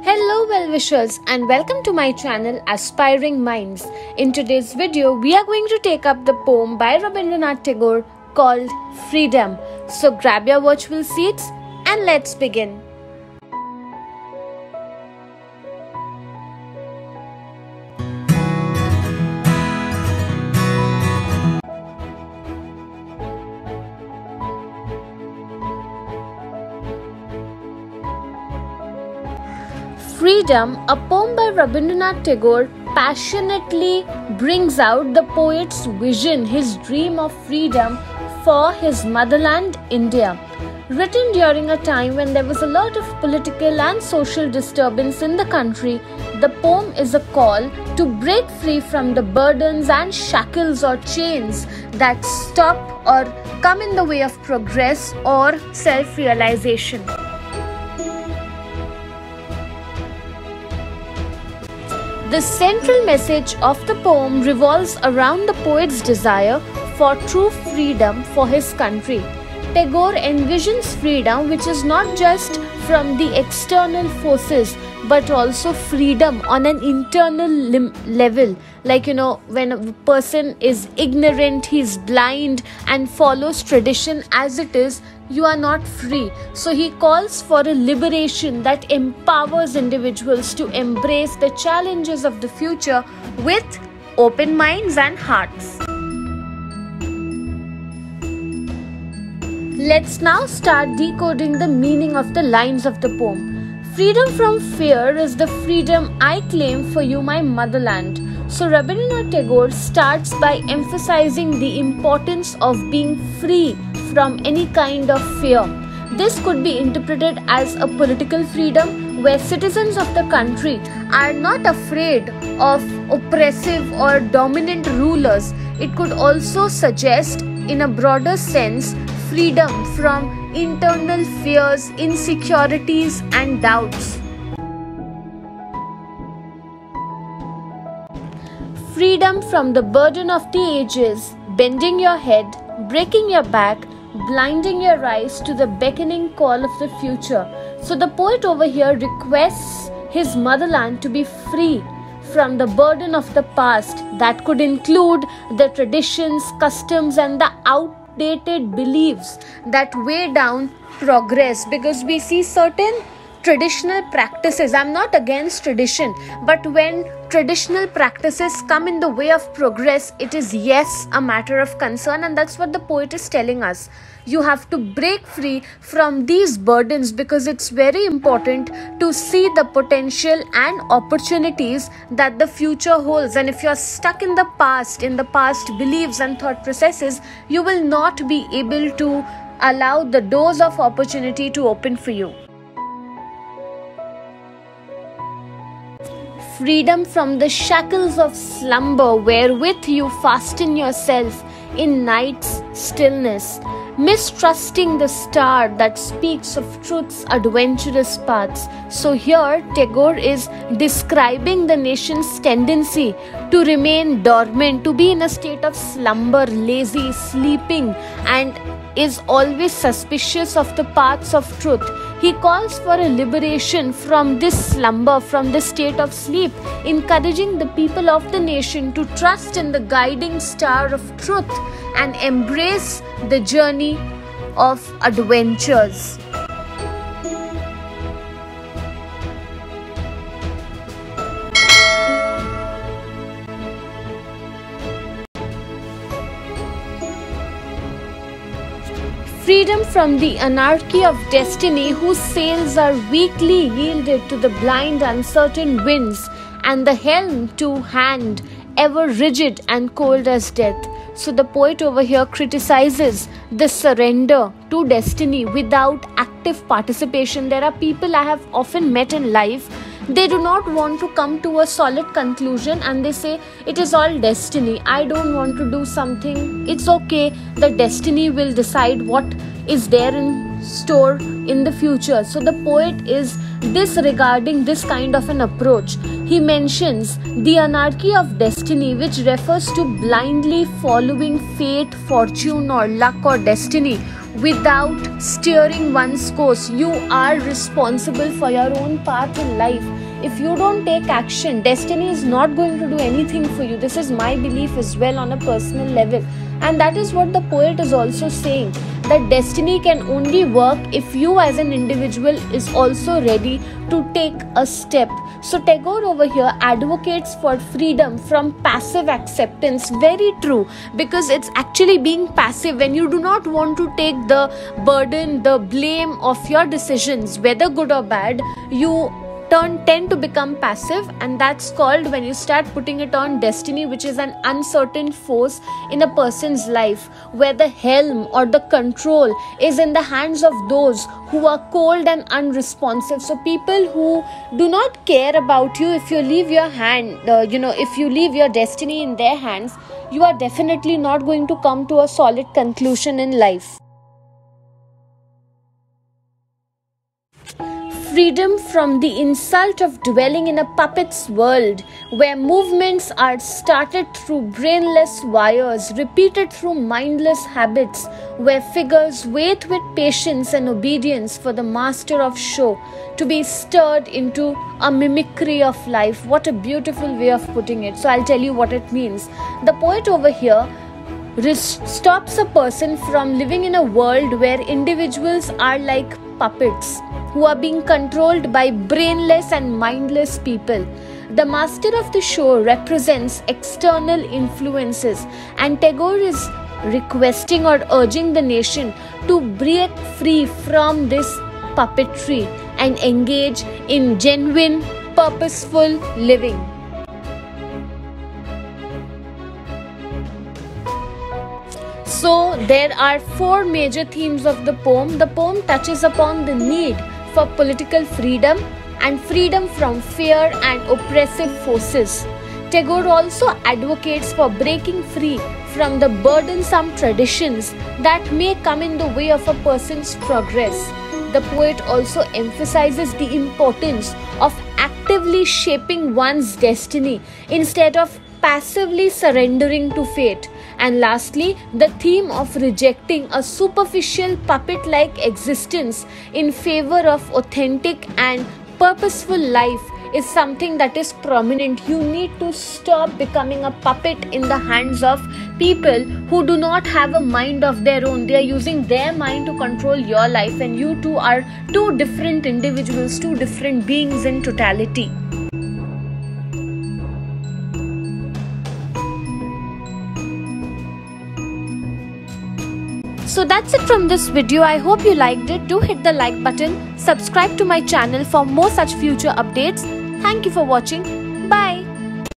Hello well-wishers and welcome to my channel Aspiring Minds. In today's video, we are going to take up the poem by Rabindranath Tagore called Freedom. So grab your watchful seats and let's begin. Freedom, a poem by Rabindranath Tagore, passionately brings out the poet's vision, his dream of freedom for his motherland, India. Written during a time when there was a lot of political and social disturbance in the country, the poem is a call to break free from the burdens and shackles or chains that stop or come in the way of progress or self-realization. The central message of the poem revolves around the poet's desire for true freedom for his country. Tagore envisions freedom which is not just from the external forces but also freedom on an internal level. Like, when a person is ignorant, he's blind and follows tradition as it is, you are not free. So he calls for a liberation that empowers individuals to embrace the challenges of the future with open minds and hearts. Let's now start decoding the meaning of the lines of the poem. Freedom from fear is the freedom I claim for you, my motherland. So Rabindranath Tagore starts by emphasizing the importance of being free from any kind of fear. This could be interpreted as a political freedom where citizens of the country are not afraid of oppressive or dominant rulers. It could also suggest, in a broader sense, freedom from internal fears, insecurities, and doubts. Freedom from the burden of the ages, bending your head, breaking your back, blinding your eyes to the beckoning call of the future. So the poet over here requests his motherland to be free from the burden of the past. That could include the traditions, customs, and the outdated beliefs that weigh down progress, because we see certain traditional practices. I'm not against tradition, but when traditional practices come in the way of progress, it is a matter of concern, and that's what the poet is telling us. You have to break free from these burdens because it's very important to see the potential and opportunities that the future holds. And if you're stuck in the past beliefs and thought processes, you will not be able to allow the doors of opportunity to open for you. Freedom from the shackles of slumber wherewith you fasten yourself in night's stillness, mistrusting the star that speaks of truth's adventurous paths. So here Tagore is describing the nation's tendency to remain dormant, to be in a state of slumber, lazy, sleeping, and is always suspicious of the paths of truth. He calls for a liberation from this slumber, from this state of sleep, encouraging the people of the nation to trust in the guiding star of truth and embrace the journey of adventures. Freedom from the anarchy of destiny whose sails are weakly yielded to the blind uncertain winds, and the helm to hand ever rigid and cold as death. So the poet over here criticizes the surrender to destiny without active participation. There are people I have often met in life, they do not want to come to a solid conclusion and they say it is all destiny. I don't want to do something. It's okay. The destiny will decide what is there in store in the future. So the poet is disregarding this kind of an approach. He mentions the anarchy of destiny, which refers to blindly following fate, fortune, or luck or destiny without steering one's course. You are responsible for your own path in life. If you don't take action, destiny is not going to do anything for you. This is my belief as well on a personal level. And that is what the poet is also saying, that destiny can only work if you as an individual is also ready to take a step. So Tagore over here advocates for freedom from passive acceptance. Very true, because it's actually being passive when you do not want to take the burden, the blame of your decisions, whether good or bad. You tend to become passive, and that's called when you start putting it on destiny, which is an uncertain force in a person's life, where the helm or the control is in the hands of those who are cold and unresponsive. So people who do not care about you, if you leave your hand, if you leave your destiny in their hands, you are definitely not going to come to a solid conclusion in life. Freedom from the insult of dwelling in a puppet's world, where movements are started through brainless wires, repeated through mindless habits, where figures wait with patience and obedience for the master of show to be stirred into a mimicry of life. What a beautiful way of putting it. So I'll tell you what it means. The poet over here stops a person from living in a world where individuals are like puppets who are being controlled by brainless and mindless people. The master of the show represents external influences, and Tagore is requesting or urging the nation to break free from this puppetry and engage in genuine, purposeful living. So there are four major themes of the poem. The poem touches upon the need for political freedom and freedom from fear and oppressive forces. Tagore also advocates for breaking free from the burdensome traditions that may come in the way of a person's progress. The poet also emphasizes the importance of actively shaping one's destiny instead of passively surrendering to fate. And lastly, the theme of rejecting a superficial puppet-like existence in favor of authentic and purposeful life is something that is prominent. You need to stop becoming a puppet in the hands of people who do not have a mind of their own. They are using their mind to control your life, and you two are two different individuals, two different beings in totality. So that's it from this video. I hope you liked it. Do hit the like button. Subscribe to my channel for more such future updates. Thank you for watching. Bye.